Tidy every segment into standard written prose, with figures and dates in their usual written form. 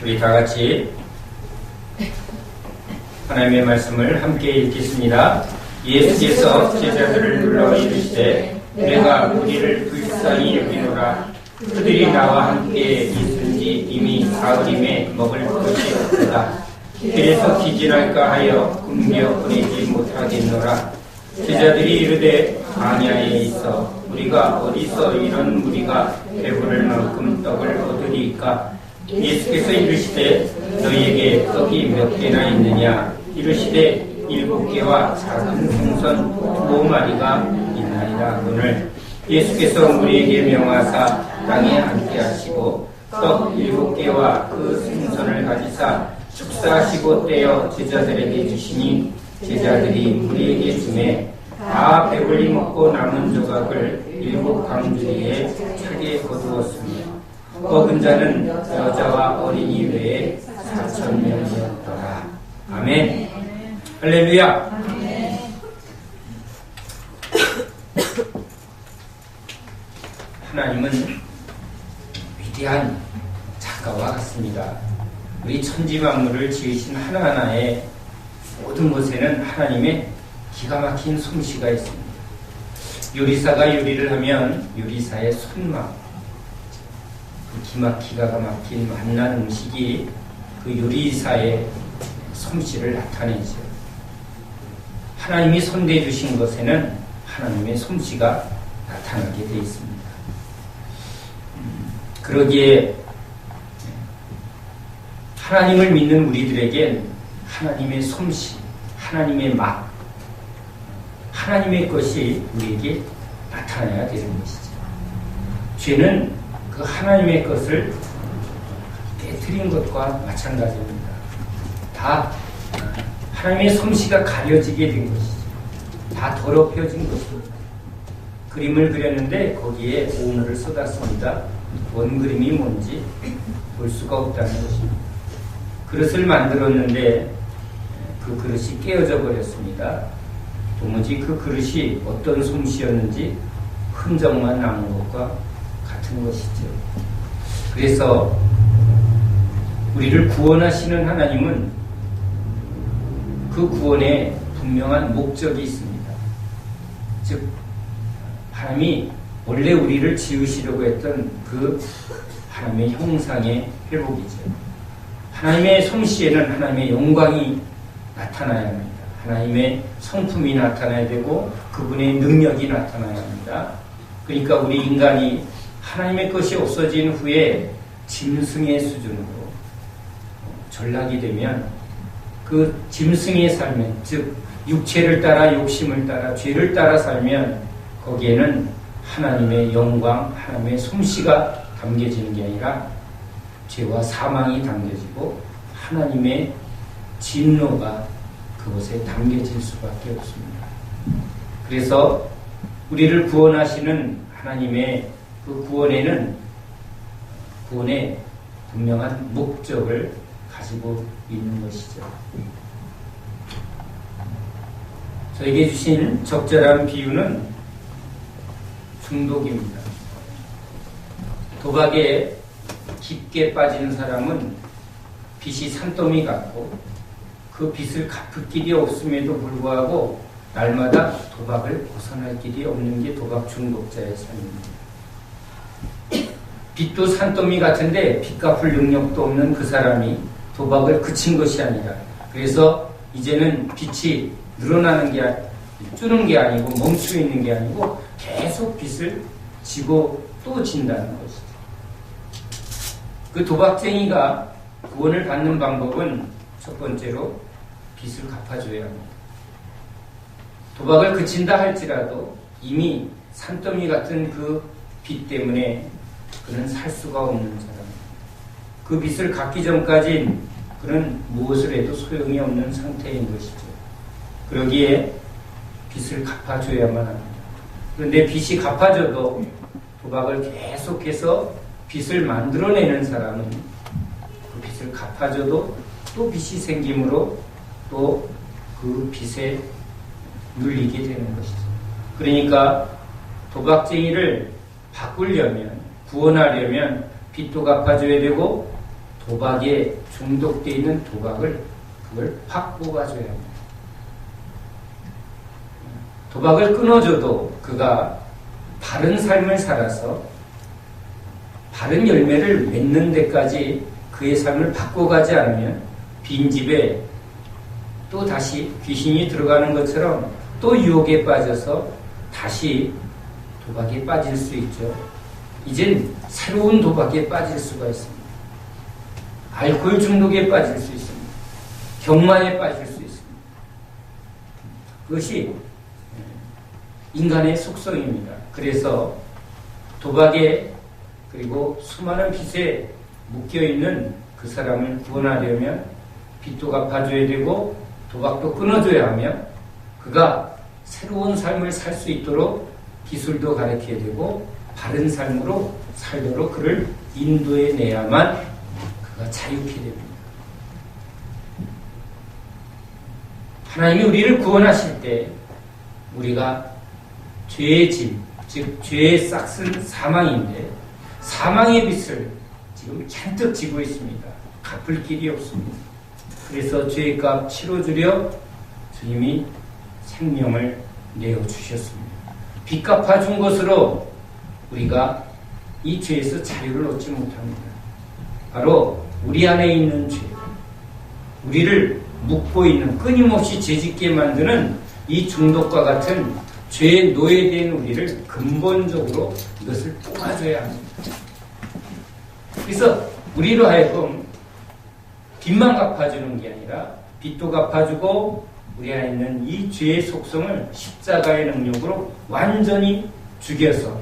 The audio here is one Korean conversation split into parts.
우리 다 같이 하나님의 말씀을 함께 읽겠습니다. 예수께서 제자들을 불러 이르시되 내가 우리를 불쌍히 여기노라. 그들이 나와 함께 있은지 이미 사흘임에 먹을 것이 없다. 그래서 기진할까 하여 굶겨 보내지 못하겠노라. 제자들이 이르되 광야에 있어 우리가 어디서 이런 무리가 배부를 만큼 떡을 얻으리까? 예수께서 이르시되 너희에게 떡이 몇 개나 있느냐? 이르시되 7개와 작은 생선 2마리가 있나이다. 오늘 예수께서 우리에게 명하사 땅에 앉게 하시고 떡 7개와 그 생선을 가지사 축사하시고 떼어 제자들에게 주시니 제자들이 우리에게 주매 다 배불리 먹고 남은 조각을 7 광주리에 차게 거두었으며 먹은 자는 여자와 어린이 외에 4,000명이었더라. 아멘. 할렐루야. 하나님은 위대한 작가와 같습니다. 우리 천지만물을 지으신 하나하나의 모든 것에는 하나님의 기가 막힌 솜씨가 있습니다. 요리사가 요리를 하면 요리사의 손맛, 그 기가 막힌 맛난 음식이 그 요리사의 솜씨를 나타내죠. 하나님이 손대 주신 것에는 하나님의 솜씨가 나타나게 되어 있습니다. 그러기에 하나님을 믿는 우리들에겐 하나님의 솜씨, 하나님의 맛, 하나님의 것이 우리에게 나타나야 되는 것이죠. 죄는 그 하나님의 것을 깨트린 것과 마찬가지입니다. 다 하나님의 솜씨가 가려지게 된 것이죠. 다 더럽혀진 것입니다. 그림을 그렸는데 거기에 오물을 쏟았습니다. 원 그림이 뭔지 볼 수가 없다는 것입니다. 그릇을 만들었는데 그 그릇이 깨어져 버렸습니다. 도무지 그 그릇이 어떤 솜씨였는지 흔적만 남은 것과 같은 것이죠. 그래서 우리를 구원하시는 하나님은 그 구원에 분명한 목적이 있습니다. 즉 하나님이 원래 우리를 지으시려고 했던 그 하나님의 형상의 회복이죠. 하나님의 솜씨에는 하나님의 영광이 나타나야 합니다. 하나님의 성품이 나타나야 되고 그분의 능력이 나타나야 합니다. 그러니까 우리 인간이 하나님의 것이 없어진 후에 짐승의 수준으로 전락이 되면 그 짐승의 삶에, 즉 육체를 따라 욕심을 따라 죄를 따라 살면 거기에는 하나님의 영광, 하나님의 솜씨가 담겨지는 게 아니라 죄와 사망이 담겨지고 하나님의 진노가 그곳에 담겨질 수밖에 없습니다. 그래서 우리를 구원하시는 하나님의 그 구원에는 구원의 분명한 목적을 가지고 있는 것이죠. 저에게 주신 적절한 비유는 중독입니다. 도박에 깊게 빠진 사람은 빚이 산더미 같고 그 빚을 갚을 길이 없음에도 불구하고 날마다 도박을 벗어날 길이 없는 게 도박 중독자의 삶입니다. 빚도 산더미 같은데 빚 갚을 능력도 없는 그 사람이 도박을 그친 것이 아니라 그래서 이제는 빚이 늘어나는 게 줄는 게 아니고 멈추어 있는 게 아니고 계속 빚을 지고 또 진다는 것이죠. 그 도박쟁이가 구원을 받는 방법은 첫 번째로 빚을 갚아줘야 합니다. 도박을 그친다 할지라도 이미 산더미 같은 그 빚 때문에 그는 살 수가 없는 사람. 그 빚을 갚기 전까진 그는 무엇을 해도 소용이 없는 상태인 것이죠. 그러기에 빚을 갚아줘야만 합니다. 그런데 빚이 갚아져도 도박을 계속해서 빚을 만들어내는 사람은 그 빚을 갚아줘도 또 빚이 생기므로 또 그 빚에 눌리게 되는 것이죠. 그러니까 도박쟁이를 바꾸려면, 구원하려면 빚도 갚아줘야 되고 도박에 중독되어 있는 도박을 그걸 확 뽑아줘야 합니다. 도박을 끊어줘도 그가 바른 삶을 살아서 바른 열매를 맺는 데까지 그의 삶을 바꿔가지 않으면 빈집에 또 다시 귀신이 들어가는 것처럼 또 유혹에 빠져서 다시 도박에 빠질 수 있죠. 이젠 새로운 도박에 빠질 수가 있습니다. 알코올 중독에 빠질 수 있습니다. 경마에 빠질 수 있습니다. 그것이 인간의 속성입니다. 그래서 도박에 그리고 수많은 빚에 묶여있는 그 사람을 구원하려면 빚도 갚아줘야 되고 도박도 끊어줘야 하며 그가 새로운 삶을 살 수 있도록 기술도 가르쳐야 되고 바른 삶으로 살도록 그를 인도해 내야만 그가 자유케 됩니다. 하나님이 우리를 구원하실 때 우리가 죄의 짐, 즉 죄의 싹은 사망인데 사망의 빚을 지금 잔뜩 지고 있습니다. 갚을 길이 없습니다. 그래서 죄의 값 치러주려 주님이 생명을 내어주셨습니다. 빚 갚아준 것으로 우리가 이 죄에서 자유를 얻지 못합니다. 바로 우리 안에 있는 죄, 우리를 묶고 있는 끊임없이 죄짓게 만드는 이 중독과 같은 죄에 노예된 우리를 근본적으로 이것을 뽑아줘야 합니다. 그래서 우리로 하여금 빚만 갚아주는 게 아니라 빚도 갚아주고 우리 안에 있는 이 죄의 속성을 십자가의 능력으로 완전히 죽여서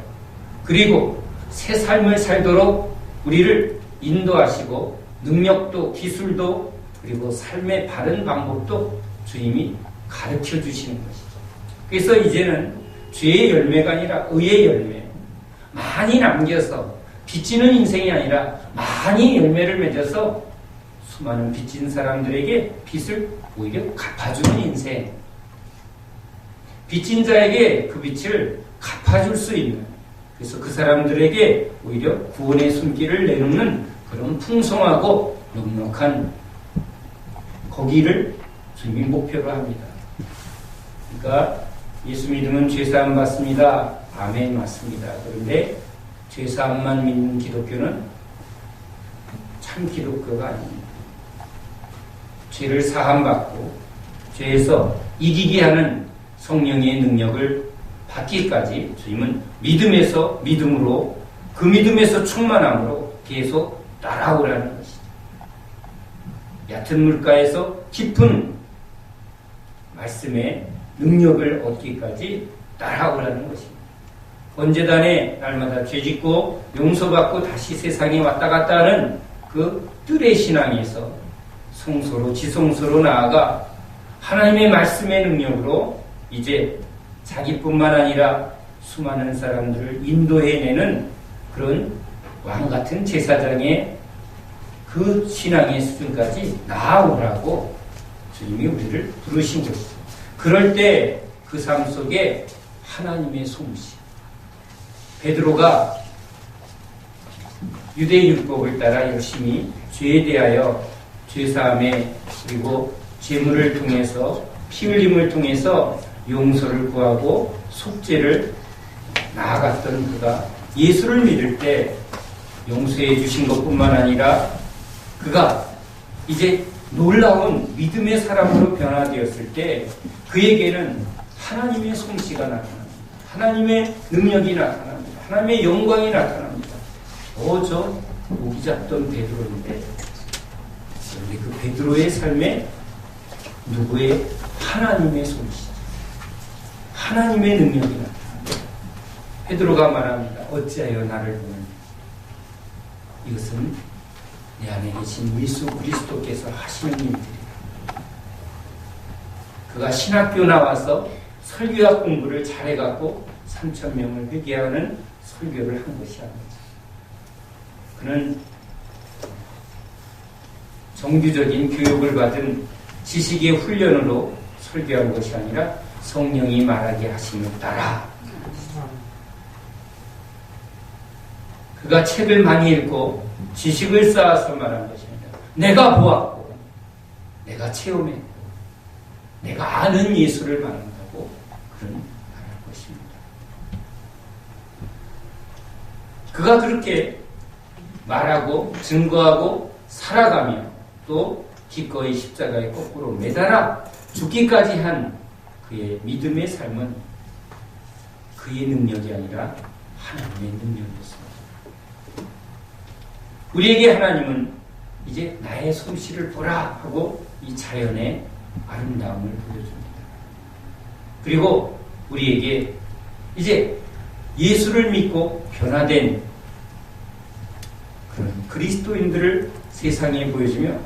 그리고 새 삶을 살도록 우리를 인도하시고 능력도 기술도 그리고 삶의 바른 방법도 주님이 가르쳐 주시는 것이죠. 그래서 이제는 죄의 열매가 아니라 의의 열매, 많이 남겨서 빚지는 인생이 아니라 많이 열매를 맺어서 수많은 빚진 사람들에게 빚을 오히려 갚아주는 인생, 빚진 자에게 그 빚을 갚아줄 수 있는, 그래서 그 사람들에게 오히려 구원의 손길을 내놓는 그런 풍성하고 넉넉한 거기를 주님이 목표로 합니다. 그러니까 예수 믿으면 죄사함 받습니다. 아멘, 맞습니다. 그런데 죄사함만 믿는 기독교는 참 기독교가 아닙니다. 죄를 사함받고 죄에서 이기게 하는 성령의 능력을 받기까지 주님은 믿음에서 믿음으로 그 믿음에서 충만함으로 계속 따라오라는 것이죠. 얕은 물가에서 깊은 말씀의 능력을 얻기까지 따라오라는 것입니다. 번제단에 날마다 죄짓고 용서받고 다시 세상에 왔다 갔다 하는 그 뜰의 신앙에서 성소로 지성소로 나아가 하나님의 말씀의 능력으로 이제 자기뿐만 아니라 수많은 사람들을 인도해내는 그런 왕같은 제사장의 그 신앙의 수준까지 나아오라고 주님이 우리를 부르신 것이죠. 그럴 때 그 삶 속에 하나님의 솜씨, 베드로가 유대율법을 따라 열심히 죄에 대하여 죄사함에 그리고 제물을 통해서 피 흘림을 통해서 용서를 구하고 속죄를 나아갔던 그가 예수를 믿을 때 용서해 주신 것뿐만 아니라 그가 이제 놀라운 믿음의 사람으로 변화되었을 때 그에게는 하나님의 솜씨가 나타납니다. 하나님의 능력이 나타납니다. 하나님의 영광이 나타납니다. 저 고기 잡던 베드로인데 그런데 그 베드로의 삶에 누구의 하나님의 솜씨, 하나님의 능력이 나타납니다. 베드로가 말합니다. 어찌하여 나를 보느냐. 이것은 내 안에 계신 예수 그리스도께서 하시는 일들이다. 그가 신학교 나와서 설교학 공부를 잘해갖고 3,000명을 회개하는 설교를 한 것이 아닙니다. 그는 정규적인 교육을 받은 지식의 훈련으로 설교한 것이 아니라 성령이 말하게 하심을 따라 그가 책을 많이 읽고 지식을 쌓아서 말한 것이 아니라 내가 보았고 내가 체험했고 내가 아는 예수를 말한다고 그런 말할 것입니다. 그가 그렇게 말하고 증거하고 살아가며 또 기꺼이 십자가에 거꾸로 매달아 죽기까지 한 그의 믿음의 삶은 그의 능력이 아니라 하나님의 능력이었습니다. 우리에게 하나님은 이제 나의 솜씨를 보라 하고 이 자연의 아름다움을 보여줍니다. 그리고 우리에게 이제 예수를 믿고 변화된 그런 그리스도인들을 세상에 보여주며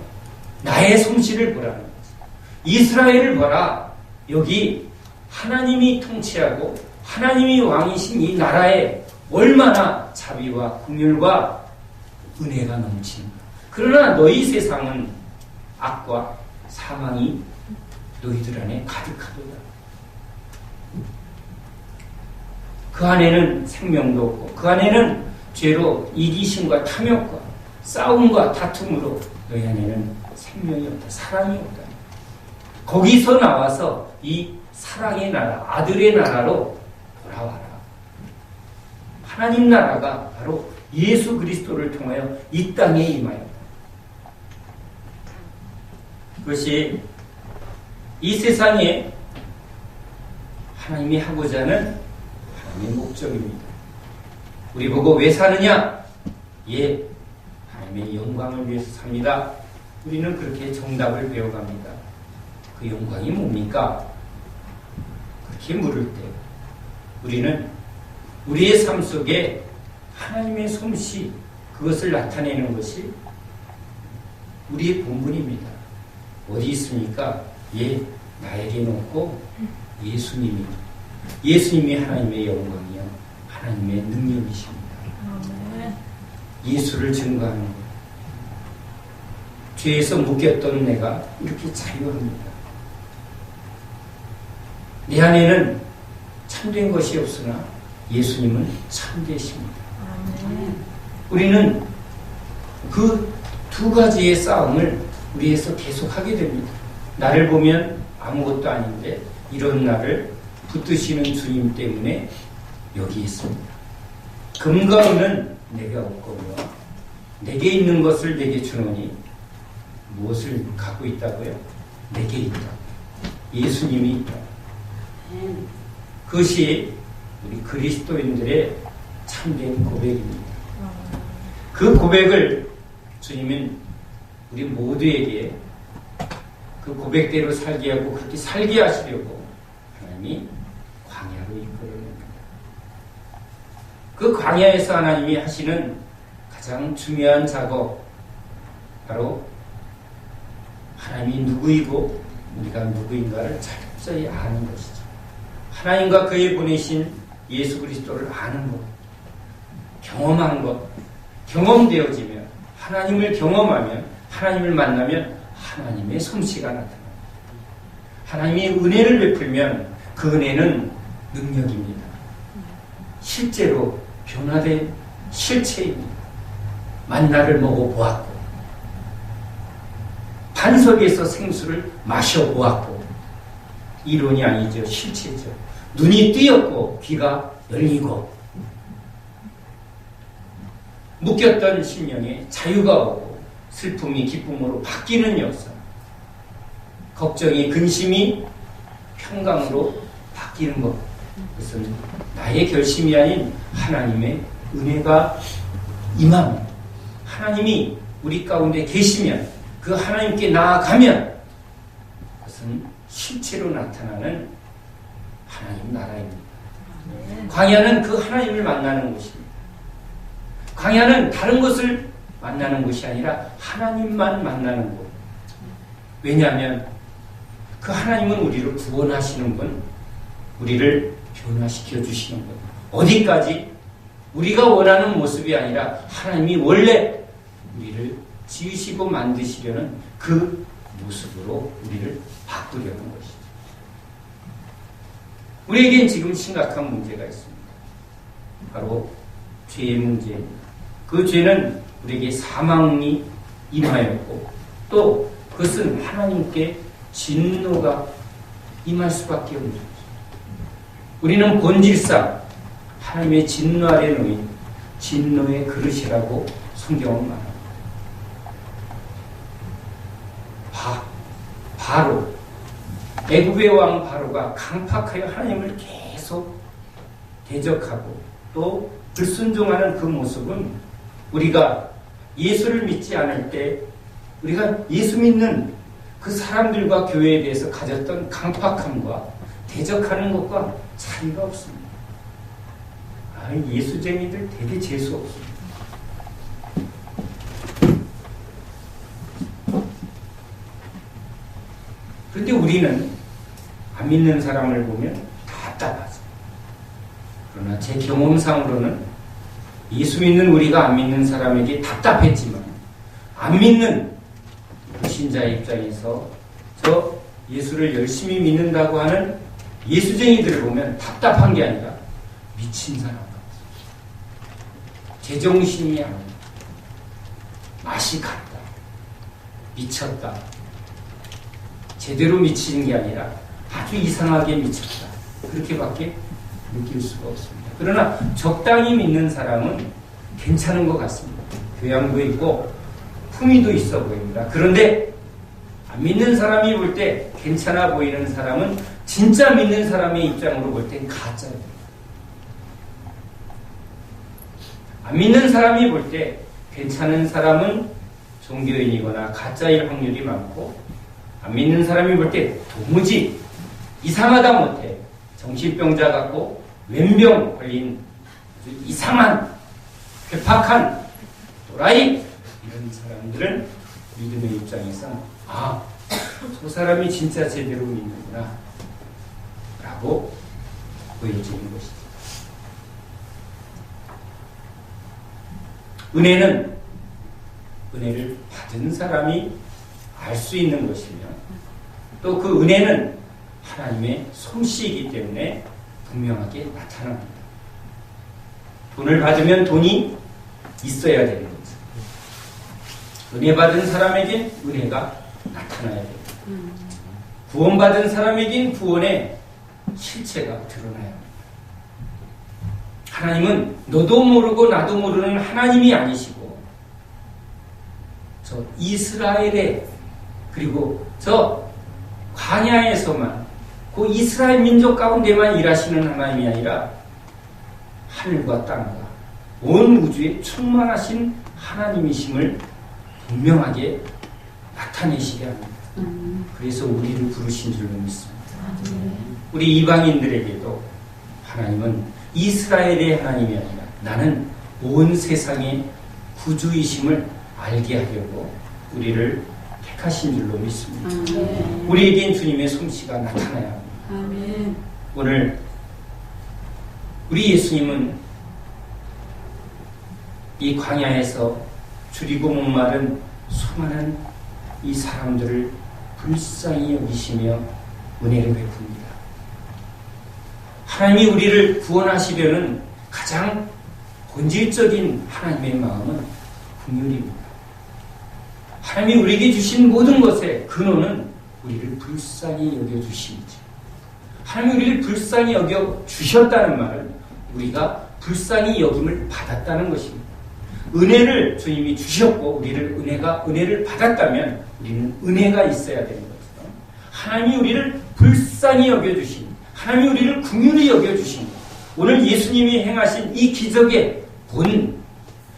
나의 솜씨를 보라는 거죠. 이스라엘을 보라. 여기 하나님이 통치하고 하나님이 왕이신 이 나라에 얼마나 자비와 긍휼과 은혜가 넘치는가. 그러나 너희 세상은 악과 사망이 너희들 안에 가득하도다. 그 안에는 생명도 없고 그 안에는 죄로 이기심과 탐욕과 싸움과 다툼으로 너희 안에는 생명이 없다. 사랑이 없다. 거기서 나와서 이 사랑의 나라, 아들의 나라로 돌아와라. 하나님 나라가 바로 예수 그리스도를 통하여 이 땅에 임하였다. 그것이 이 세상에 하나님이 하고자 하는 하나님의 목적입니다. 우리 보고 왜 사느냐? 예, 하나님의 영광을 위해서 삽니다. 우리는 그렇게 정답을 배워갑니다. 그 영광이 뭡니까? 그렇게 물을 때 우리는 우리의 삶 속에 하나님의 솜씨, 그것을 나타내는 것이 우리의 본분입니다. 어디 있습니까? 예, 나에게는 없고 예수님이 하나님의 영광이요 하나님의 능력이십니다. 예수를 증거하는 것. 죄에서 묶였던 내가 이렇게 자유합니다. 내 안에는 참된 것이 없으나 예수님은 참되십니다. 우리는 그 두 가지의 싸움을 우리에서 계속하게 됩니다. 나를 보면 아무것도 아닌데 이런 나를 붙드시는 주님 때문에 여기 있습니다. 금과 은은 내게 없거니와 내게 있는 것을 내게 주노니 무엇을 갖고 있다고요? 내게 있다. 예수님이 있다. 그것이 우리 그리스도인들의 참된 고백입니다. 그 고백을 주님은 우리 모두에게 그 고백대로 살게 하고 그렇게 살게 하시려고 하나님이 광야로 이끌어냅니다. 그 광야에서 하나님이 하시는 가장 중요한 작업, 바로 하나님이 누구이고 우리가 누구인가를 철저히 아는 것이죠. 하나님과 그의 보내신 예수 그리스도를 아는 것, 경험한 것, 경험되어지면 하나님을 경험하면 하나님을 만나면 하나님의 솜씨가 나타납니다. 하나님이 은혜를 베풀면 그 은혜는 능력입니다. 실제로 변화된 실체입니다. 만나를 먹어보았고 반석에서 생수를 마셔보았고 이론이 아니죠. 실체죠. 눈이 뜨였고 귀가 열리고 묶였던 심령에 자유가 오고 슬픔이 기쁨으로 바뀌는 역사, 걱정이 근심이 평강으로 바뀌는 것, 그것은 나의 결심이 아닌 하나님의 은혜가 임하면, 하나님이 우리 가운데 계시면, 그 하나님께 나아가면 그것은 실체로 나타나는 하나님 나라입니다. 광야는 그 하나님을 만나는 곳입니다. 광야는 다른 것을 만나는 곳이 아니라 하나님만 만나는 곳. 왜냐하면 그 하나님은 우리를 구원하시는 분, 우리를 변화시켜 주시는 분. 어디까지? 우리가 원하는 모습이 아니라 하나님이 원래 우리를 지으시고 만드시려는 그 모습으로 우리를 바꾸려는 것이죠. 우리에겐 지금 심각한 문제가 있습니다. 바로 죄의 문제입니다. 그 죄는 우리에게 사망이 임하였고 또 그것은 하나님께 진노가 임할 수밖에 없는 거죠. 우리는 본질상 하나님의 진노 아래 놓인 진노의 그릇이라고 성경은 말합니다. 바로 애굽의 왕 바로가 강팍하여 하나님을 계속 대적하고 또 불순종하는 그 모습은 우리가 예수를 믿지 않을 때 우리가 예수 믿는 그 사람들과 교회에 대해서 가졌던 강팍함과 대적하는 것과 차이가 없습니다. 예수쟁이들 되게 재수 없습니다. 그런데 우리는 안 믿는 사람을 보면 답답하죠. 그러나 제 경험상으로는 예수 믿는 우리가 안 믿는 사람에게 답답했지만 안 믿는 불신자의 입장에서 저 예수를 열심히 믿는다고 하는 예수쟁이들을 보면 답답한 게 아니라 미친 사람 같아요. 제정신이 아니다. 맛이 갔다. 미쳤다. 제대로 미치는 게 아니라 아주 이상하게 미쳤다. 그렇게밖에 느낄 수가 없습니다. 그러나 적당히 믿는 사람은 괜찮은 것 같습니다. 교양도 있고 품위도 있어 보입니다. 그런데 안 믿는 사람이 볼 때 괜찮아 보이는 사람은 진짜 믿는 사람의 입장으로 볼 땐 가짜예요. 안 믿는 사람이 볼 때 괜찮은 사람은 종교인이거나 가짜일 확률이 많고 안 믿는 사람이 볼 때 도무지 이상하다 못해 정신병자 같고 왼병 걸린 이상한 괴팍한 도라이 이런 사람들은 믿음의 입장에서 저 사람이 진짜 제대로 믿는구나 라고 보여지는 것이죠. 은혜를 받은 사람이 알 수 있는 것이며 또 그 은혜는 하나님의 솜씨이기 때문에 분명하게 나타납니다. 돈을 받으면 돈이 있어야 되는 거죠. 은혜 받은 사람에겐 은혜가 나타나야 됩니다. 구원받은 사람에겐 구원의 실체가 드러나야 합니다. 하나님은 너도 모르고 나도 모르는 하나님이 아니시고 저 이스라엘의 그리고 저 광야에서만 그 이스라엘 민족 가운데만 일하시는 하나님이 아니라 하늘과 땅과 온 우주에 충만하신 하나님이심을 분명하게 나타내시게 합니다. 그래서 우리를 부르신 줄로 믿습니다. 우리 이방인들에게도 하나님은 이스라엘의 하나님이 아니라 나는 온 세상의 구주이심을 알게 하려고 우리를 택하신 줄로 믿습니다. 우리에겐 주님의 솜씨가 나타나야 합니다. 오늘 우리 예수님은 이 광야에서 줄이고 목마른 수많은 이 사람들을 불쌍히 여기시며 은혜를 베풉니다. 하나님이 우리를 구원하시려는 가장 본질적인 하나님의 마음은 긍휼입니다. 하나님이 우리에게 주신 모든 것의 근원은 우리를 불쌍히 여겨주심이죠. 하나님이 우리를 불쌍히 여겨주셨다는 말은 우리가 불쌍히 여김을 받았다는 것입니다. 은혜를 주님이 주셨고 은혜를 받았다면 우리는 은혜가 있어야 되는 거죠. 하나님이 우리를 불쌍히 여겨주신, 하나님이 우리를 긍휼히 여겨주신 오늘 예수님이 행하신 이 기적의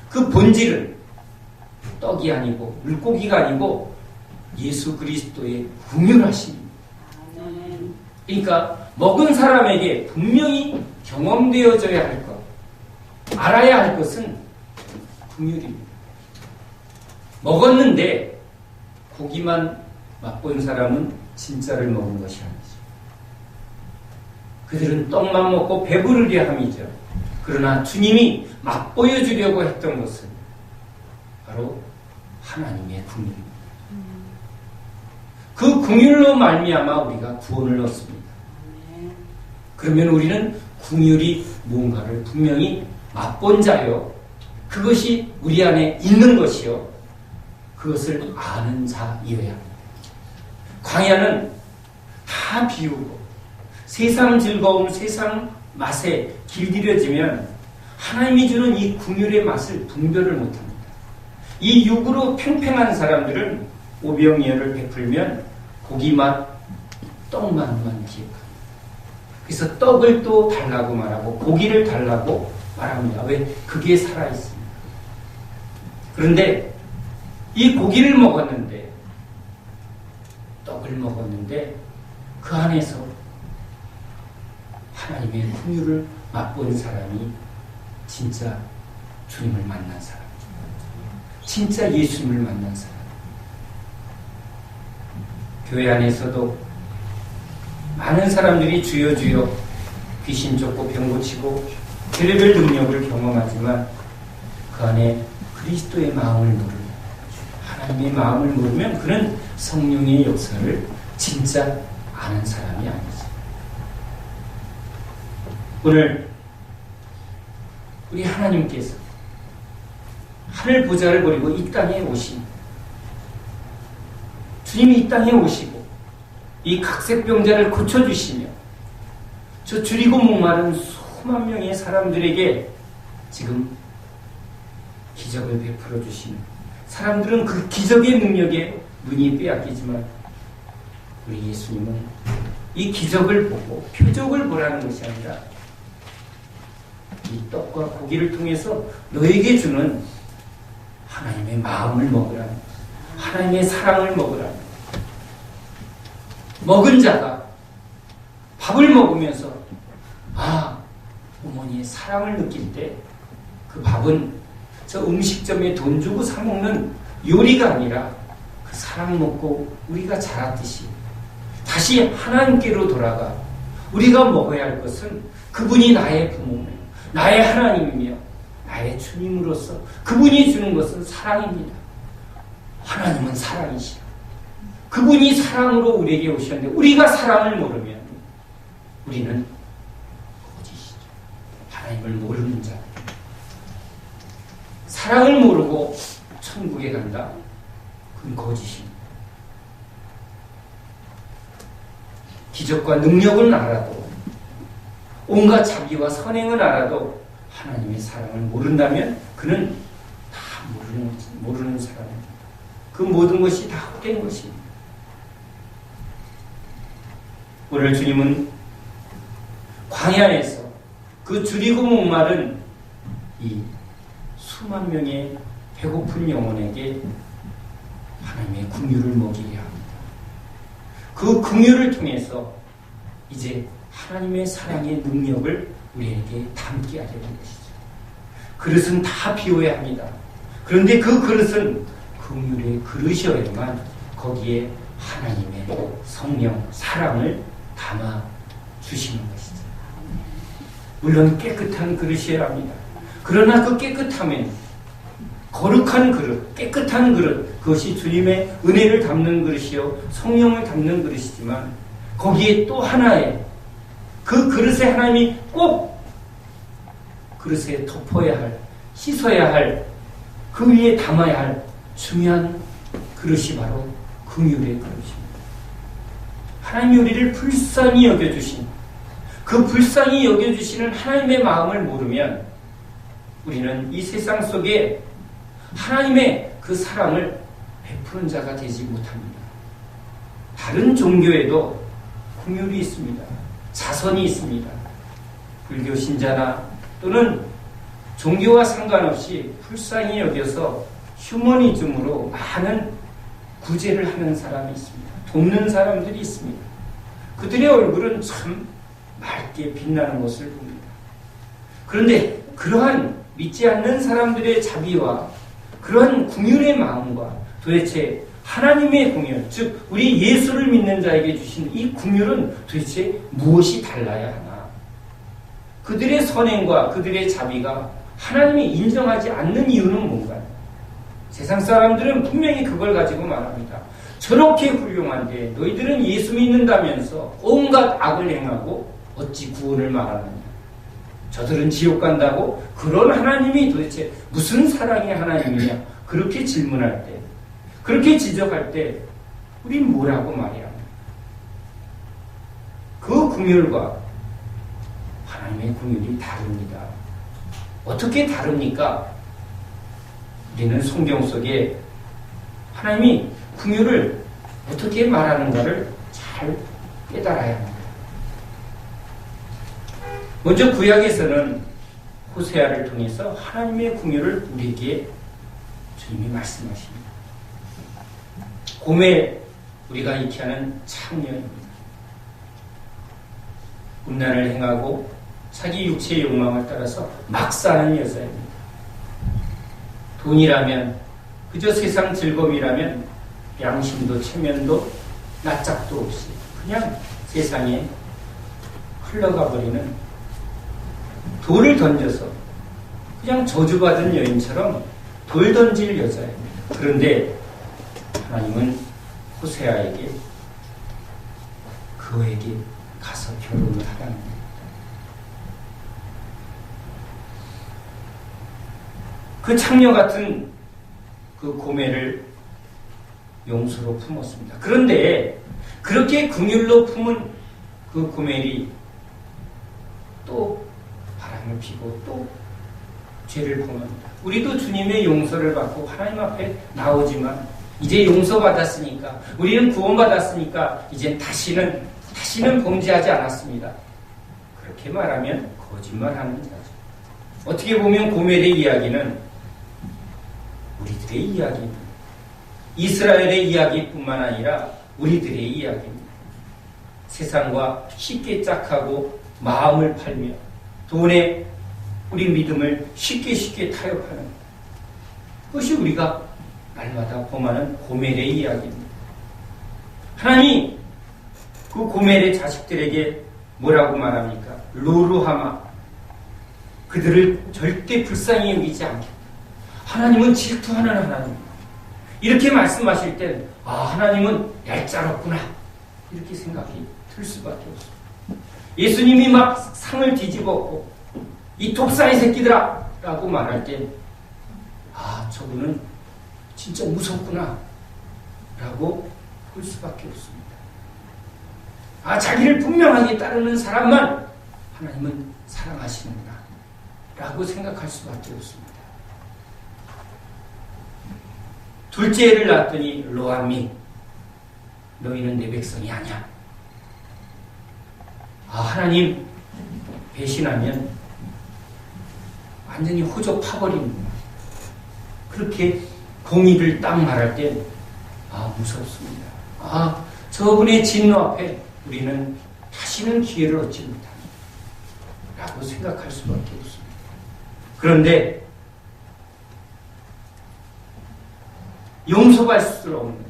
그 본질은 떡이 아니고 물고기가 아니고 예수 그리스도의 긍휼하심입니다. 그러니까 먹은 사람에게 분명히 경험되어져야 할 것, 알아야 할 것은 긍휼입니다. 먹었는데 고기만 맛본 사람은 진짜를 먹은 것이 아니죠. 그들은 떡만 먹고 배부르게 함이죠. 그러나 주님이 맛보여 주려고 했던 것은 바로 하나님의 긍휼입니다. 그 긍휼로 말미암아 우리가 구원을 얻습니다. 그러면 우리는 긍휼이 무언가를 분명히 맛본 자요, 그것이 우리 안에 있는 것이요, 그것을 아는 자이어야 합니다. 광야는 다 비우고 세상 즐거움, 세상 맛에 길들여지면 하나님이 주는 이 긍휼의 맛을 분별을 못합니다. 이 육으로 팽팽한 사람들은 오병이어를 베풀면 고기맛, 떡맛만 기억합니다. 그래서 떡을 또 달라고 말하고 고기를 달라고 말합니다. 왜? 그게 살아있습니다. 그런데 이 고기를 먹었는데, 떡을 먹었는데 그 안에서 하나님의 긍휼을 맛본 사람이 진짜 주님을 만난 사람, 진짜 예수님을 만난 사람. 교회 안에서도 많은 사람들이 주여 주여 귀신 쫓고 병 고치고 별의별 능력을 경험하지만 그 안에 그리스도의 마음을 모르면, 하나님의 마음을 모르면 그는 성령의 역사를 진짜 아는 사람이 아니죠. 오늘 우리 하나님께서 하늘 보좌를 버리고 이 땅에 오신 주님이 이 땅에 오시고 이 각색병자를 고쳐주시며 저 줄이고 목마른 수만 명의 사람들에게 지금 기적을 베풀어 주시는, 사람들은 그 기적의 능력에 눈이 빼앗기지만 우리 예수님은 이 기적을 보고 표적을 보라는 것이 아니라 이 떡과 고기를 통해서 너에게 주는 하나님의 마음을 먹으라는, 하나님의 사랑을 먹으라는. 먹은 자가 밥을 먹으면서 어머니의 사랑을 느낄 때 그 밥은 저 음식점에 돈 주고 사 먹는 요리가 아니라 그 사랑 먹고 우리가 자랐듯이 다시 하나님께로 돌아가 우리가 먹어야 할 것은 그분이 나의 부모며 나의 하나님이며 나의 주님으로서 그분이 주는 것은 사랑입니다. 하나님은 사랑이시다. 그분이 사랑으로 우리에게 오셨는데 우리가 사랑을 모르면 우리는 거짓이죠. 하나님을 모르는 자. 사랑을 모르고 천국에 간다? 그건 거짓입니다. 기적과 능력은 알아도 온갖 자비와 선행을 알아도 하나님의 사랑을 모른다면 그는 다 모르는 사람입니다. 그 모든 것이 다 헛된 것입니다. 오늘 주님은 광야에서 그 줄이고 목마른 이 수만 명의 배고픈 영혼에게 하나님의 긍휼을 먹이려 합니다. 그 긍휼을 통해서 이제 하나님의 사랑의 능력을 우리에게 담게 하려는 것이죠. 그릇은 다 비워야 합니다. 그런데 그 그릇은 긍휼의 그릇이어야만 거기에 하나님의 성령, 사랑을 담아 주시는 것이죠. 물론 깨끗한 그릇이어야 합니다. 그러나 그 깨끗함엔 거룩한 그릇, 깨끗한 그릇, 그것이 주님의 은혜를 담는 그릇이요 성령을 담는 그릇이지만 거기에 또 하나의 그 그릇에 하나님이 꼭 그릇에 덮어야 할, 씻어야 할, 그 위에 담아야 할 중요한 그릇이 바로 긍휼의 그릇입니다. 하나님이 우리를 불쌍히 여겨주신, 그 불쌍히 여겨주시는 하나님의 마음을 모르면 우리는 이 세상 속에 하나님의 그 사랑을 베푸는 자가 되지 못합니다. 다른 종교에도 긍휼이 있습니다. 자선이 있습니다. 불교 신자나 또는 종교와 상관없이 불쌍히 여겨서 휴머니즘으로 많은 구제를 하는 사람이 있습니다. 돕는 사람들이 있습니다. 그들의 얼굴은 참 맑게 빛나는 것을 봅니다. 그런데 그러한 믿지 않는 사람들의 자비와 그러한 긍휼의 마음과 도대체 하나님의 긍휼, 즉 우리 예수를 믿는 자에게 주신 이 긍휼은 도대체 무엇이 달라야 하나? 그들의 선행과 그들의 자비가 하나님이 인정하지 않는 이유는 뭔가요? 세상 사람들은 분명히 그걸 가지고 말합니다. 저렇게 훌륭한데 너희들은 예수 믿는다면서 온갖 악을 행하고 어찌 구원을 말하느냐? 저들은 지옥 간다고? 그런 하나님이 도대체 무슨 사랑의 하나님이냐? 그렇게 질문할 때 그렇게 지적할 때 우린 뭐라고 말해야 합니까? 그 긍휼과 하나님의 긍휼이 다릅니다. 어떻게 다릅니까? 우리는 성경 속에 하나님이 긍휼을 어떻게 말하는가를 잘 깨달아야 합니다. 먼저 구약에서는 호세아를 통해서 하나님의 긍휼을 우리에게 주님이 말씀하십니다. 고멜, 우리가 익히 하는 창녀입니다. 음란을 행하고 자기 육체의 욕망을 따라서 막 사는 여자입니다. 돈이라면, 그저 세상 즐거움이라면 양심도 체면도 낯짝도 없이 그냥 세상에 흘러가 버리는, 돌을 던져서 그냥 저주받은 여인처럼 돌 던질 여자입니다. 그런데 하나님은 호세아에게 그에게 가서 결혼을 하라는 겁니다. 그 창녀 같은 그 고멜을 용서로 품었습니다. 그런데 그렇게 긍휼로 품은 그 고멜이 또 바람을 피고 또 죄를 범합니다. 우리도 주님의 용서를 받고 하나님 앞에 나오지만 이제 용서받았으니까, 우리는 구원받았으니까 이제 다시는 범죄하지 않았습니다. 그렇게 말하면 거짓말하는 자죠. 어떻게 보면 고멜의 이야기는 우리들의 이야기입니다. 이스라엘의 이야기뿐만 아니라 우리들의 이야기입니다. 세상과 쉽게 짝하고 마음을 팔며 돈에 우리 믿음을 쉽게 타협하는, 그것이 우리가 날마다 범하는 고멜의 이야기입니다. 하나님이 그 고멜의 자식들에게 뭐라고 말합니까? 로루하마, 그들을 절대 불쌍히 여기지 않겠다. 하나님은 질투하는 하나님입니다. 이렇게 말씀하실 땐 하나님은 얄짤없구나, 이렇게 생각이 들 수밖에 없습니다. 예수님이 막 상을 뒤집었고 이 독사의 새끼들아 라고 말할 때 저분은 진짜 무섭구나 라고 볼 수밖에 없습니다. 자기를 분명하게 따르는 사람만 하나님은 사랑하시는구나 라고 생각할 수밖에 없습니다. 둘째 애를 낳았더니 로암미, 너희는 내 백성이 아니야. 하나님 배신하면 완전히 호조 파버립니다. 그렇게 공의를 딱 말할 때 무섭습니다. 저분의 진노 앞에 우리는 다시는 기회를 얻지 못한다 라고 생각할 수밖에 없습니다. 그런데 용서할 수 없는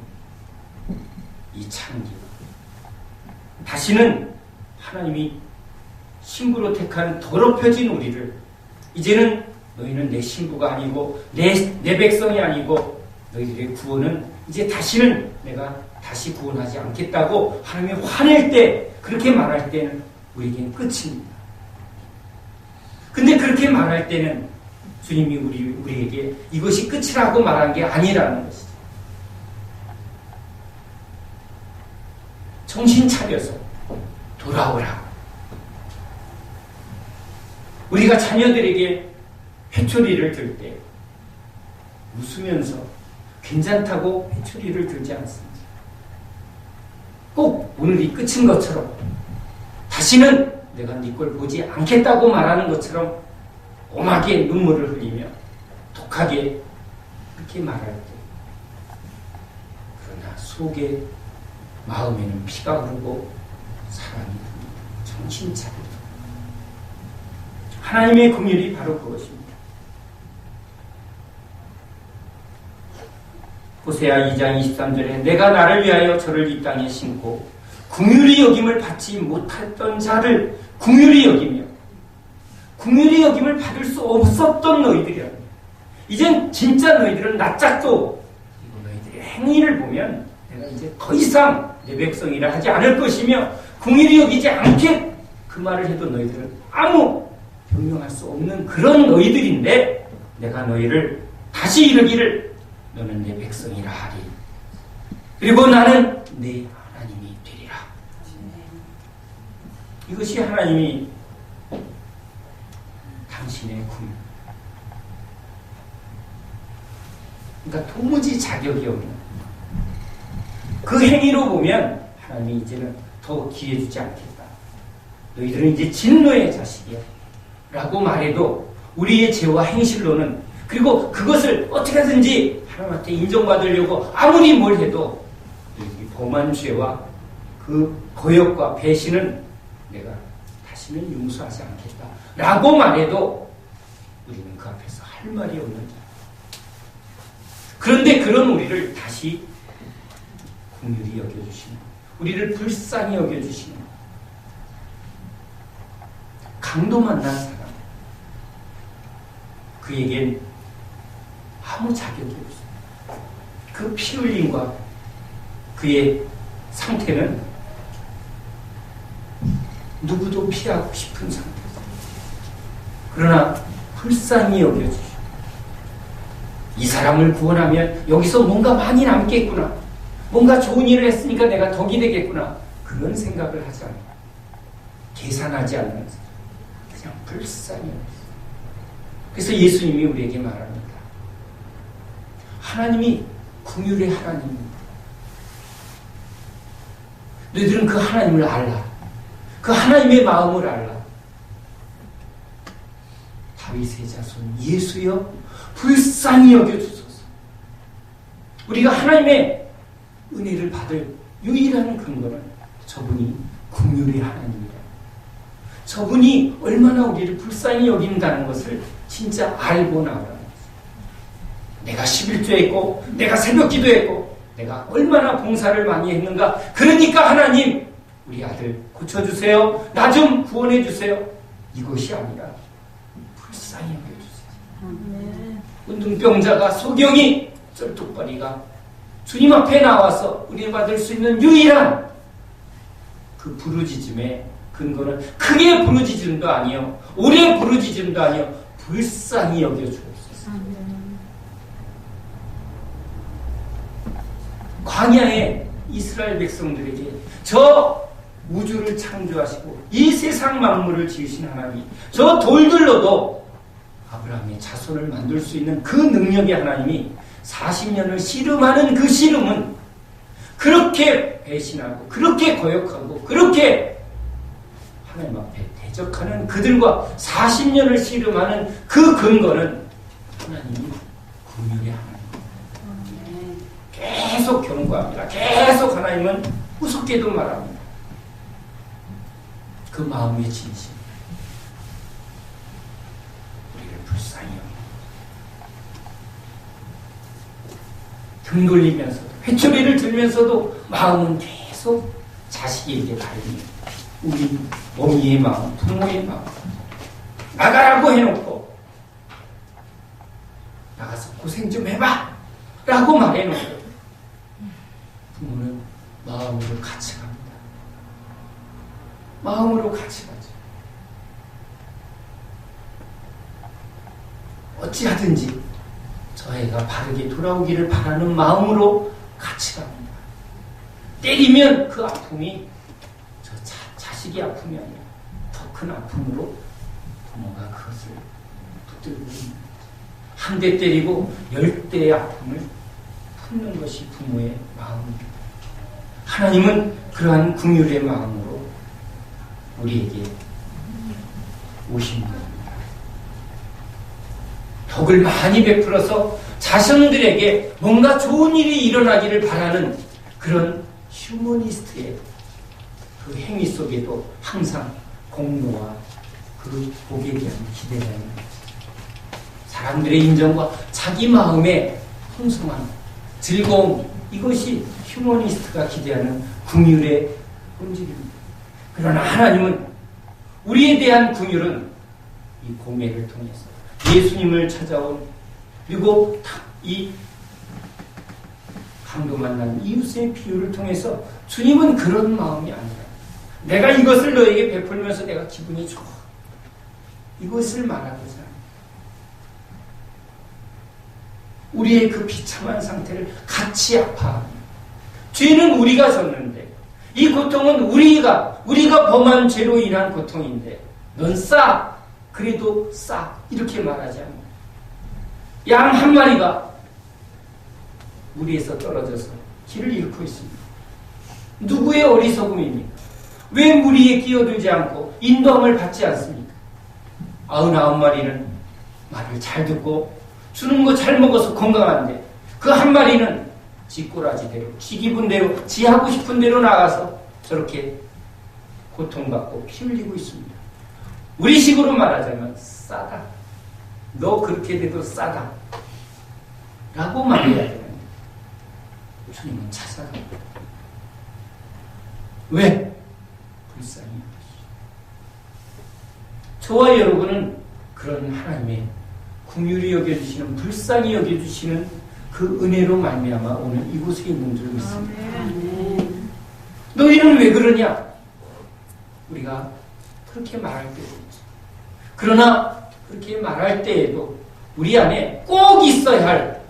이 창기, 다시는 하나님이 신부로 택한 더럽혀진 우리를, 이제는 너희는 내 신부가 아니고 내 백성이 아니고 너희들의 구원은 이제 다시는 내가 다시 구원하지 않겠다고 하나님이 화낼 때, 그렇게 말할 때는 우리에게는 끝입니다. 근데 그렇게 말할 때는 주님이 우리에게 이것이 끝이라고 말한 게 아니라는 것이죠. 정신 차려서 돌아오라. 우리가 자녀들에게 회초리를 들 때 웃으면서 괜찮다고 회초리를 들지 않습니다. 꼭 오늘이 끝인 것처럼, 다시는 내가 네 걸 보지 않겠다고 말하는 것처럼 엄하게 눈물을 흘리며 독하게 그렇게 말할 때, 그러나 속에, 마음에는 피가 흐르고 사랑이 듭니다. 정신 차리라. 하나님의 긍휼이 바로 그것입니다. 호세아 2장 23절에 내가 나를 위하여 저를 이 땅에 심고 긍휼히 여김을 받지 못했던 자를 긍휼히 여기며, 긍휼히 여김을 받을 수 없었던 너희들이라. 이젠 진짜 너희들은 낯짝도 너희들의 행위를 보면 내가 이제 더 이상 내 백성이라 하지 않을 것이며, 긍휼히 여기지 않게 그 말을 해도 너희들은 아무 변명할 수 없는 그런 너희들인데, 내가 너희를 다시 이르기를 너는 내 백성이라 하리 그리고 나는 내 하나님이 되리라. 이것이 하나님이 당신의 군. 그러니까 도무지 자격이 없는 그 행위로 보면 하나님이 이제는 더 기회 주지 않겠다. 너희들은 이제 진노의 자식이야. 라고 말해도 우리의 죄와 행실로는, 그리고 그것을 어떻게 하든지 하나님한테 인정받으려고 아무리 뭘 해도 이 범한 죄와 그 거역과 배신은 내가 다시는 용서하지 않겠다. 라고 말해도 우리는 그 앞에서 할 말이 없는 자. 그런데 그런 우리를 다시 긍휼히 여겨주시는, 우리를 불쌍히 여겨주시는 강도 만난 사람, 그에겐 아무 자격이 없어요. 그 피 흘림과 그의 상태는 누구도 피하고 싶은 상태죠. 그러나 불쌍히 여겨주시고, 이 사람을 구원하면 여기서 뭔가 많이 남겠구나, 뭔가 좋은 일을 했으니까 내가 덕이 되겠구나, 그런 생각을 하지 않아요. 계산하지 않으면서 그냥 불쌍히 여겨주세요. 그래서 예수님이 우리에게 말합니다. 하나님이 긍휼의 하나님입니다. 너희들은 그 하나님을 알라. 그 하나님의 마음을 알라. 다윗의 자손 예수여 불쌍히 여겨주소서. 우리가 하나님의 은혜를 받을 유일한 근거는 저분이 긍휼의 하나님이다. 저분이 얼마나 우리를 불쌍히 여긴다는 것을 진짜 알고 나오라는 거죠. 내가 11조 했고, 내가 새벽 기도했고, 내가 얼마나 봉사를 많이 했는가. 그러니까 하나님, 우리 아들 고쳐주세요. 나 좀 구원해주세요. 이것이 아니라 불쌍히 여겨주세요. 운동병자가 소경이 쩔뚝거리가 주님 앞에 나와서 은혜 받을 수 있는 유일한 그 부르짖음의 근거는 크게 부르짖음도 아니요, 오래 부르짖음도 아니요, 불쌍히 여겨주옵소서. 광야에 이스라엘 백성들에게 저 우주를 창조하시고 이 세상 만물을 지으신 하나님, 저 돌들로도 아브라함의 자손을 만들 수 있는 그 능력의 하나님이 40년을 씨름하는 그 씨름은, 그렇게 배신하고 그렇게 거역하고 그렇게 하나님 앞에 대적하는 그들과 40년을 씨름하는 그 근거는 하나님이 긍휼의 하나님. 계속 경고합니다. 계속 하나님은 무섭게도 말합니다. 그 마음의 진심, 우리를 불쌍히 등 돌리면서도, 회초리를 들면서도 마음은 계속 자식에게 달립니다. 우리 어미의 마음, 부모의 마음. 나가라고 해놓고 나가서 고생 좀 해봐 라고 말해놓고 부모는 마음으로 같이 갑니다. 마음으로 같이 가죠. 어찌하든지 저 애가 바르게 돌아오기를 바라는 마음으로 같이 갑니다. 때리면 그 아픔이 저 자식의 아픔이 아니라 더 큰 아픔으로 부모가 그것을 붙들고 있는, 한 대 때리고 10대의 아픔을 품는 것이 부모의 마음입니다. 하나님은 그러한 긍휼의 마음으로 우리에게 오십니다. 덕을 많이 베풀어서 자신들에게 뭔가 좋은 일이 일어나기를 바라는 그런 휴머니스트의 그 행위 속에도 항상 공로와 그 복에 대한 기대가 있는 거죠. 사람들의 인정과 자기 마음의 풍성함, 즐거움, 이것이 휴머니스트가 기대하는 긍휼의 본질입니다. 그러나 하나님은 우리에 대한 긍휼은 이 고매를 통해서 예수님을 찾아온, 그리고 이 강도 만난 이웃의 비유를 통해서 주님은 그런 마음이 아니라 내가 이것을 너에게 베풀면서 내가 기분이 좋아, 이것을 말하고자 합니다. 우리의 그 비참한 상태를 같이 아파합니다. 죄는 우리가 졌는데 이 고통은 우리가 범한 죄로 인한 고통인데 넌 싸. 그래도 싸. 이렇게 말하지 않는다. 양 한 마리가 무리에서 떨어져서 길을 잃고 있습니다. 누구의 어리석음입니까? 왜 무리에 끼어들지 않고 인도함을 받지 않습니까? 99마리는 말을 잘 듣고 주는 거 잘 먹어서 건강한데 그 한 마리는 지 꼬라지대로, 지 기분대로, 지 하고 싶은 대로 나가서 저렇게 고통받고 피 흘리고 있습니다. 우리 식으로 말하자면 싸다. 너 그렇게 돼도 싸다. 라고 말해야 되는데 주님은 찾아갑니다. 왜? 불쌍히 여기시죠. 저와 여러분은 그런 하나님의 긍휼히 여겨주시는, 불쌍히 여겨주시는 그 은혜로 말미암아 오늘 이곳에 있는 줄 믿습니다. 너희는 왜 그러냐? 우리가 그렇게 말할 때도 있죠. 그러나 그렇게 말할 때에도 우리 안에 꼭 있어야 할,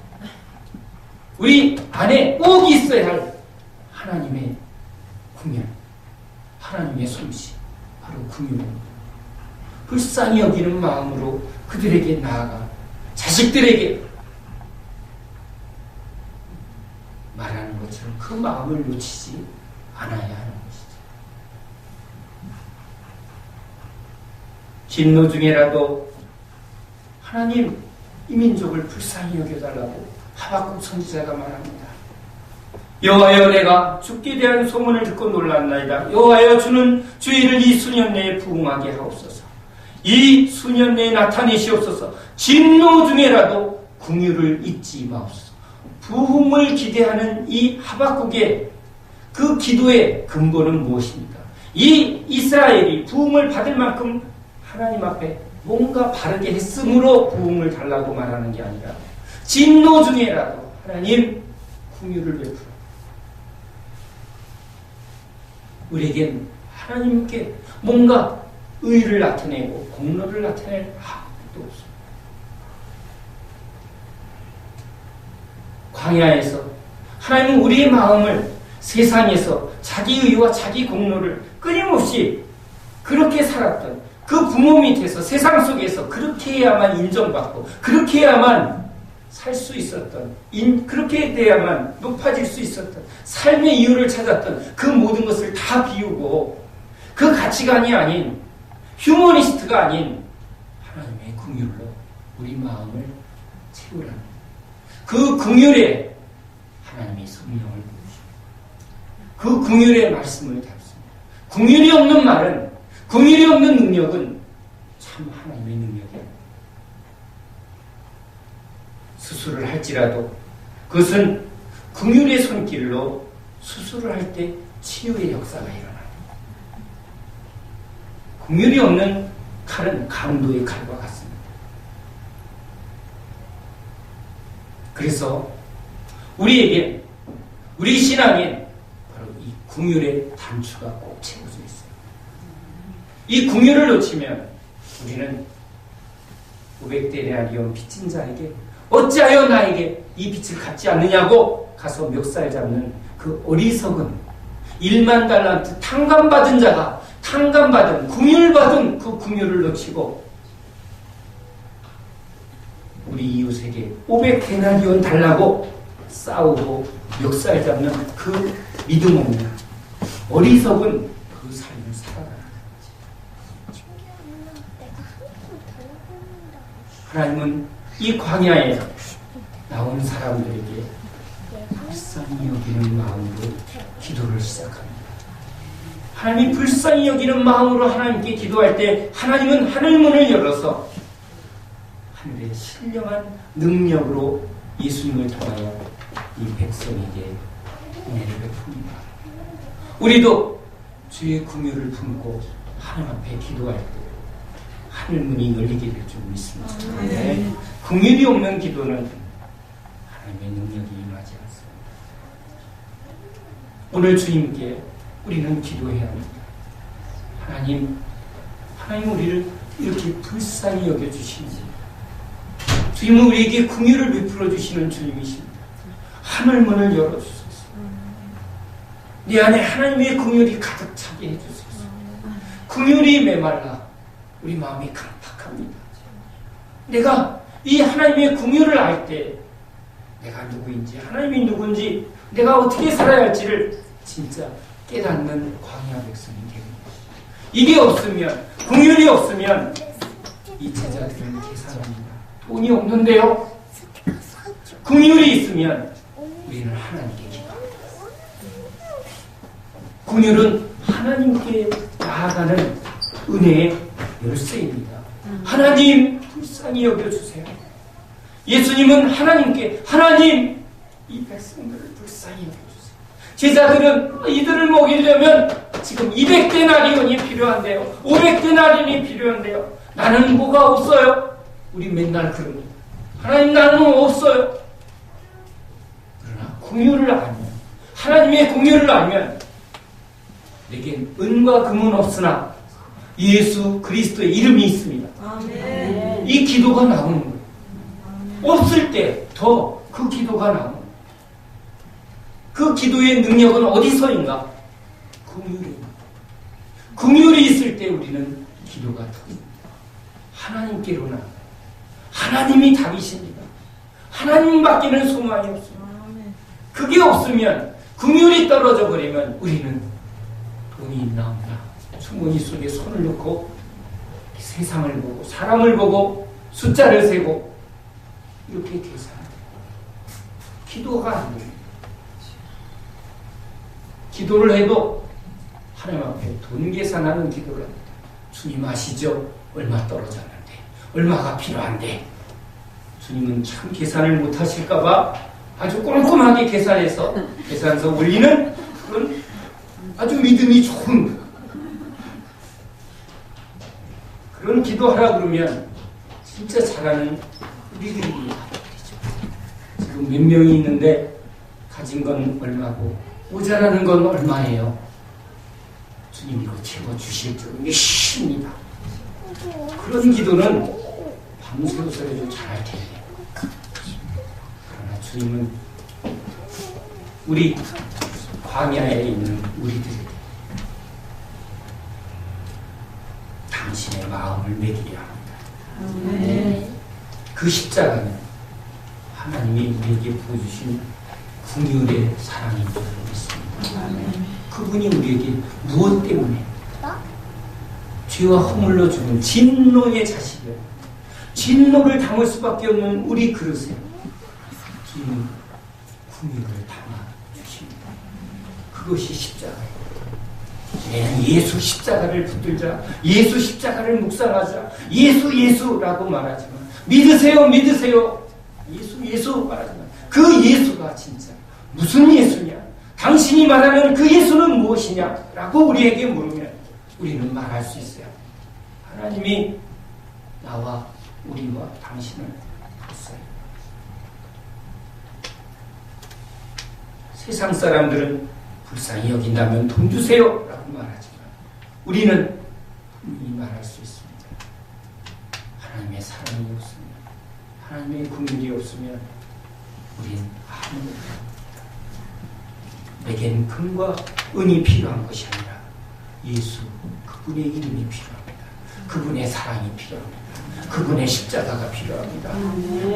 우리 안에 꼭 있어야 할 하나님의 긍휼, 하나님의 솜씨, 바로 긍휼입니다. 불쌍히 여기는 마음으로 그들에게 나아가 자식들에게 말하는 것처럼 그 마음을 놓치지 않아야 하는 것이죠. 진노 중에라도 하나님 이 민족을 불쌍히 여겨달라고 하박국 선지자가 말합니다. 여호와여, 내가 죽게 대한 소문을 듣고 놀랐나이다. 여호와여, 주는 주의를 이 수년 내에 부응하게 하옵소서. 이 수년 내에 나타내시옵소서. 진노 중에라도 긍휼을 잊지 마옵소서. 부흥을 기대하는 이 하박국의 그 기도의 근본은 무엇입니까? 이 이스라엘이 부흥을 받을 만큼 하나님 앞에 뭔가 바르게 했으므로 부흥을 달라고 말하는 게 아니라 진노 중에라도 하나님 긍휼을 베풀어 우리에겐 하나님께 뭔가 의를 나타내고 공로를 나타낼 아무것도 없습니다. 광야에서 하나님은 우리의 마음을 세상에서 자기 의와 자기 공로를 끊임없이 그렇게 살았던 그 부모 밑에서 세상 속에서 그렇게 해야만 인정받고 그렇게 해야만 살 수 있었던, 그렇게 돼야만 높아질 수 있었던 삶의 이유를 찾았던 그 모든 것을 다 비우고 그 가치관이 아닌, 휴머니스트가 아닌 하나님의 긍휼로 우리 마음을 채우라는, 그 긍휼에 하나님이 성령을 부으시고 그 긍휼의 말씀을 담습니다. 긍휼이 없는 말은, 긍휼이 없는 능력은 참 하나님의 능력이에요. 수술을 할지라도 그것은 긍휼의 손길로 수술을 할 때 치유의 역사가 일어납니다. 긍휼이 없는 칼은 강도의 칼과 같습니다. 그래서 우리에게, 우리 신앙에 바로 이 긍휼의 단추가 꼭 채워져 있어요. 이 긍휼을 놓치면 우리는 500데나리온 빚진 자에게 어찌하여 나에게 이 빚을 갚지 않느냐고 가서 멱살 잡는 그 어리석은 1만 달란트 탕감받은 자가 탕감받은, 긍휼받은 그 긍휼을 놓치고 우리 이웃에게 500데나리온 달라고 싸우고 멱살 잡는 그 믿음 없는 어리석은 그 삶을 살아가는 거지. 하나님은 이 광야에 나온 사람들에게 불쌍히 여기는 마음으로 기도를 시작합니다. 하나님이 불쌍히 여기는 마음으로 하나님께 기도할 때 하나님은 하늘문을 열어서 하늘의 신령한 능력으로 예수님을 통하여 이 백성에게 은혜를 베풉니다. 우리도 주의 긍휼을 품고 하나님 앞에 기도할 때 하늘문이 열리게 될 줄 믿습니다. 네. 긍휼이 없는 기도는 하나님의 능력이 임하지 않습니다. 오늘 주님께 우리는 기도해야 합니다. 하나님 우리를 이렇게 불쌍히 여겨주시니 주님은 우리에게 긍휼을 베풀어 주시는 주님이십니다. 하늘문을 열어주소서. 내 안에 하나님의 긍휼이 가득 차게 해주소서. 긍휼이 메말라 우리 마음이 강팍합니다. 내가 이 하나님의 긍휼을 알 때 내가 누구인지, 하나님이 누군지, 내가 어떻게 살아야 할지를 진짜 깨닫는 광야 백성이 되는 것입니다. 이게 없으면, 긍휼이 없으면 이 제자들은 계산합니다. 돈이 없는데요. 긍휼이 있으면 우리는 하나님께 기도합니다. 긍휼은 하나님께 나아가는 은혜의 열쇠입니다. 하나님 불쌍히 여겨주세요. 예수님은 하나님께 하나님 이 백성들을 불쌍히 여겨주세요. 제자들은 이들을 먹이려면 지금 200데나리온이 필요한데요. 500데나리온이 필요한데요. 나는 뭐가 없어요? 우리 맨날 그럽니다. 하나님 나는 없어요. 그러나 긍휼을 알면, 하나님의 긍휼을 알면 내겐 은과 금은 없으나 예수 그리스도의 이름이 있습니다. 아멘. 이 기도가 나오는 거예요. 없을 때 더 그 기도가 나오는 거예요. 그 기도의 능력은 어디서인가? 긍휼입니다. 긍휼이 있을 때 우리는 기도가 터집니다. 하나님께로 나아가요. 하나님이 답이십니다. 하나님밖에는 소망이 없습니다. 그게 없으면, 긍휼이 떨어져 버리면 우리는 돈이 있나 없나 주머니 속에 손을 넣고 세상을 보고 사람을 보고 숫자를 세고 이렇게 계산합니다. 기도가 안 됩니다. 기도를 해도 하나님 앞에 돈 계산하는 기도를 합니다. 주님 아시죠? 얼마 떨어졌는데, 얼마가 필요한데. 주님은 참 계산을 못하실까봐 아주 꼼꼼하게 계산해서 계산서 올리는 그런 아주 믿음이 좋은 그런 기도하라 그러면 진짜 잘하는 우리들입니다. 지금 몇 명이 있는데 가진 건 얼마고 모자라는 건 얼마예요? 주님 이거 채워주실 줄 믿습니다. 그런 기도는 밤새워서 해도 잘할 텐데. 그러나 주님은 우리 광야에 있는 우리들에게 당신의 마음을 먹이려 합니다. 그 십자가는 하나님이 우리에게 보여주신 긍휼의 사랑인 줄 믿습니다. 그분이 우리에게 무엇 때문에 죄와 허물로 죽은 진노의 자식이요, 진노를 담을 수밖에 없는 우리 그릇에 주님은 긍휼을 담아 주십니다. 그것이 십자가예요. 우리는 예수 십자가를 붙들자, 예수 십자가를 묵상하자, 예수라고 말하지만, 믿으세요 예수 말하지만, 그 예수가 진짜 무슨 예수냐, 당신이 말하는 그 예수는 무엇이냐 라고 우리에게 물으면 우리는 말할 수 있어요. 하나님이 나와 우리와 당신을 봤어요. 세상 사람들은 불쌍히 여긴다면 돈 주세요 라고 말하지만 우리는 분명히 말할 수 있습니다. 하나님의 사랑이 없으면, 하나님의 긍휼이 없으면 우리는 아무것도 없습니다. 내겐 금과 은이 필요한 것이 아니라 예수 그분의 이름이 필요합니다. 그분의 사랑이 필요합니다. 그분의 십자가가 필요합니다.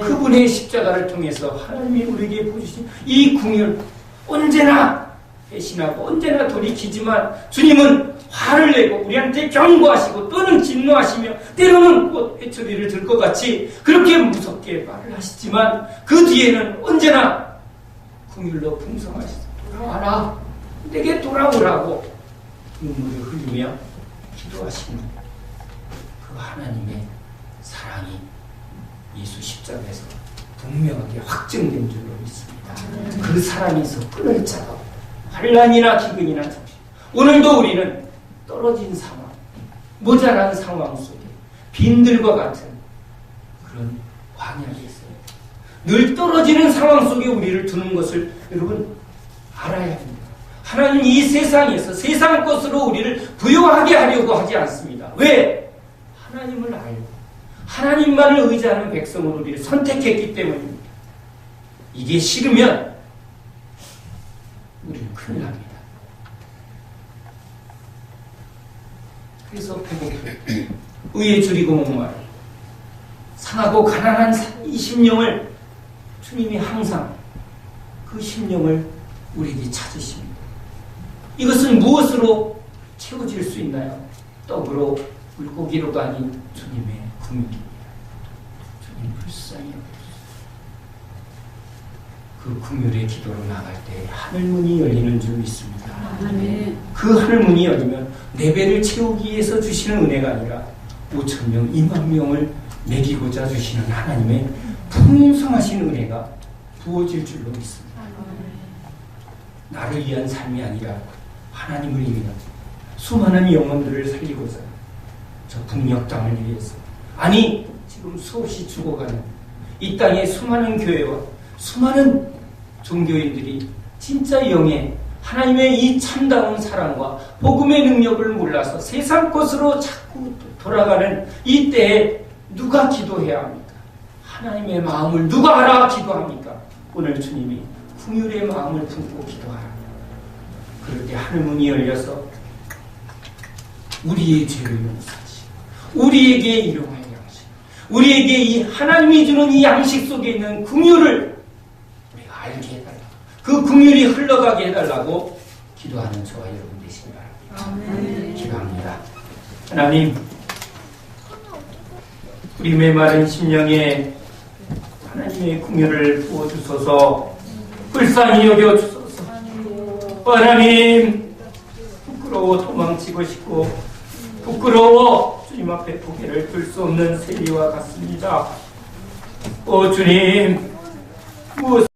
그분의 십자가를 통해서 하나님이 우리에게 보여주신 이 긍휼, 언제나 배신하고 언제나 돌이키지만 주님은 화를 내고 우리한테 경고하시고 또는 진노하시며 때로는 꽃 회초리를 들 것 같이 그렇게 무섭게 말을 하시지만 그 뒤에는 언제나 긍휼로 풍성하시다. 돌아와라, 내게 돌아오라고 눈물을 흘리며 기도하시는 그 하나님의 사랑이 예수 십자가에서 분명하게 확증된 줄로 믿습니다. 그 사랑에서 끊을 자가 환난이나 기근이나 정신. 오늘도 우리는 떨어진 상황, 모자란 상황 속에 빈들과 같은 그런 광야에 있어요. 늘 떨어지는 상황 속에 우리를 두는 것을 여러분 알아야 합니다. 하나님은 이 세상에서 세상 것으로 우리를 부요하게 하려고 하지 않습니다. 왜? 하나님을 알고 하나님만을 의지하는 백성으로 우리를 선택했기 때문입니다. 이게 싫으면 우리는 큰일 납니다. 그래서 배고프고 의에 줄이고 목마르고 상하고 가난한 이 심령을 주님이 항상 그 심령을 우리에게 찾으십니다. 이것은 무엇으로 채워질 수 있나요? 떡으로 물고기로도 아닌 주님의 긍휼입니다. 주님 불쌍히 그 긍휼의 기도로 나갈 때 하늘문이 열리는 줄 믿습니다. 그 하늘문이 열리면 네 배를 채우기 위해서 주시는 은혜가 아니라 5,000명, 20,000명을 먹이고자 주시는 하나님의 풍성하신 은혜가 부어질 줄로 믿습니다. 나를 위한 삶이 아니라 하나님을 위한 수많은 영혼들을 살리고자 저 북녘 땅을 위해서, 아니 지금 수없이 죽어가는 이 땅의 수많은 교회와 수많은 종교인들이 진짜 영의 하나님의 이 참다운 사랑과 복음의 능력을 몰라서 세상 것으로 자꾸 돌아가는 이 때에 누가 기도해야 합니까? 하나님의 마음을 누가 알아 기도합니까? 오늘 주님이 긍휼의 마음을 품고 기도하라. 그럴 때 하늘문이 열려서 우리의 죄를 용서하시고 우리에게 일용할 양식, 우리에게 이 하나님이 주는 이 양식 속에 있는 긍휼을 우리가 알게 해달라. 그 긍휼이 흘러가게 해달라고 기도하는 저와 여러분 되시기 바랍니다. 기도합니다. 하나님, 우리 메마른 심령에 하나님의 긍휼을 부어주소서. 불쌍히 여겨주소서. 하나님, 부끄러워 도망치고 싶고 부끄러워 주님 앞에 고개를 들 수 없는 세리와 같습니다. 주님, 무엇